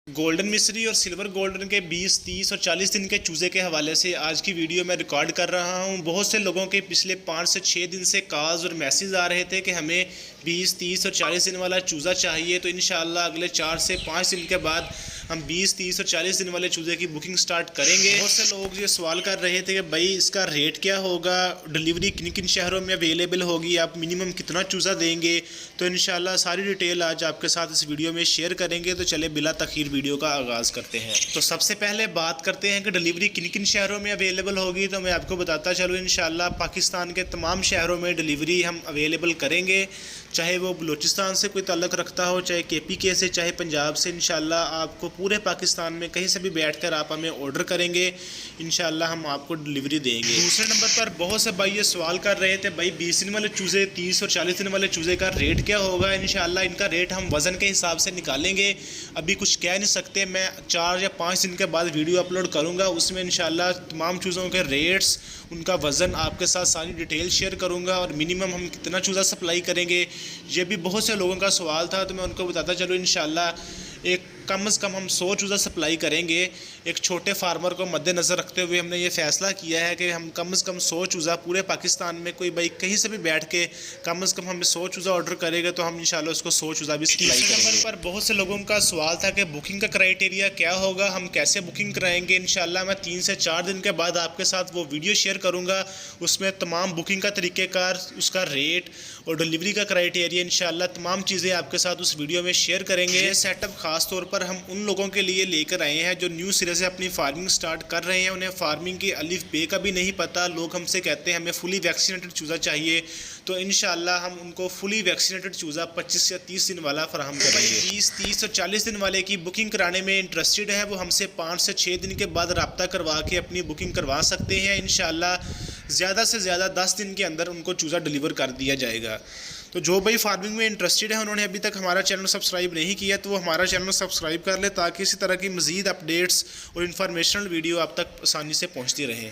Golden मिस्री और silver golden के 20, 30 और 40 दिन के चूज़े के हवाले से आज की वीडियो मैं रिकॉर्ड कर रहा हूं। बहुत से लोगों के पिछले 5 से 6 दिन से कॉल्स और मैसेज आ रहे थे कि हमें 20, 30 और 40 दिन वाला चूज़ा चाहिए। तो इंशाल्लाह अगले 4 से 5 दिन के बाद हम 20, 30 और 40 दिन वाले चूज़े की बुकिंग स्टार्ट करेंगे। बहुत से लोग ये सवाल कर रहे थे कि भाई इसका रेट क्या होगा, डिलीवरी किन किन शहरों में अवेलेबल होगी, आप मिनिमम कितना चूज़ा देंगे। तो इंशाल्लाह सारी डिटेल आज आपके साथ इस वीडियो में शेयर करेंगे। तो चले बिला तखीर वीडियो का आगाज़ करते हैं। तो सबसे पहले बात करते हैं कि डिलीवरी किन किन शहरों में अवेलेबल होगी। तो मैं आपको बताता चलूँ, इंशाल्लाह पाकिस्तान के तमाम शहरों में डिलीवरी हम अवेलेबल करेंगे, चाहे वो बलूचिस्तान से कोई ताल्लुक़ रखता हो, चाहे KPK से, चाहे पंजाब से। इंशाल्लाह आपको पूरे पाकिस्तान में कहीं से भी बैठकर आप हमें ऑर्डर करेंगे, इंशाल्लाह हम आपको डिलीवरी देंगे। दूसरे नंबर पर बहुत से भाई ये सवाल कर रहे थे, भाई 20 दिन वाले चूज़े, 30 और 40 दिन वाले चूज़े का रेट क्या होगा। इंशाल्लाह इनका रेट हम वज़न के हिसाब से निकालेंगे, अभी कुछ कह नहीं सकते। मैं 4 या 5 दिन के बाद वीडियो अपलोड करूँगा, उसमें इंशाल्लाह तमाम चूज़ों के रेट्स, उनका वज़न आपके साथ सारी डिटेल शेयर करूँगा और मिनिमम हम कितना चूज़ा सप्लाई करेंगे, ये भी बहुत से लोगों का सवाल था। तो मैं उनको बताता चलूँ, इंशाल्लाह एक कम से कम हम 100 चूज़ा सप्लाई करेंगे। एक छोटे फार्मर को मद्देनज़र रखते हुए हमने ये फ़ैसला किया है कि हम कम से कम 100 चूज़ा पूरे पाकिस्तान में, कोई भाई कहीं से भी बैठ के कम से कम हमें 100 चूज़ा ऑर्डर करेगा तो हम इंशाल्लाह उसको 100 चूज़ा भी सप्लाई करेंगे। नंबर पर बहुत से लोगों का सवाल था कि बुकिंग का क्राइटेरिया क्या होगा, हम कैसे बुकिंग कराएंगे। इंशाल्लाह मैं 3 से 4 दिन के बाद आपके साथ वो वीडियो शेयर करूँगा, उसमें तमाम बुकिंग का तरीक़ेकार, उसका रेट और डिलीवरी का क्राइटेरिया, इंशाल्लाह तमाम चीज़ें आपके साथ उस वीडियो में शेयर करेंगे। ये सेटअप ख़ास तौर पर हम उन लोगों के लिए लेकर आए हैं जो न्यू सिरे से अपनी फार्मिंग स्टार्ट कर रहे हैं, उन्हें फार्मिंग की अलिफ बे का भी नहीं पता। लोग हमसे कहते हैं हमें फुली वैक्सीनेटेड चूज़ा चाहिए, तो इंशाल्लाह हम उनको फुली वैक्सीनेटेड चूज़ा 25 या 30 दिन वाला फराहम करेंगे। 20, 30 और 40 दिन वाले की बुकिंग कराने में इंटरेस्टेड है वो हमसे 5 से 6 दिन के बाद रब्ता करवा के अपनी बुकिंग करवा सकते हैं। इंशाल्लाह ज़्यादा से ज़्यादा 10 दिन के अंदर उनको चूज़ा डिलीवर कर दिया जाएगा। तो जो भाई फार्मिंग में इंटरेस्टेड है, उन्होंने अभी तक हमारा चैनल सब्सक्राइब नहीं किया, तो वो हमारा चैनल सब्सक्राइब कर ले ताकि इसी तरह की मज़ीद अपडेट्स और इन्फॉर्मेशनल वीडियो आप तक आसानी से पहुंचती रहे।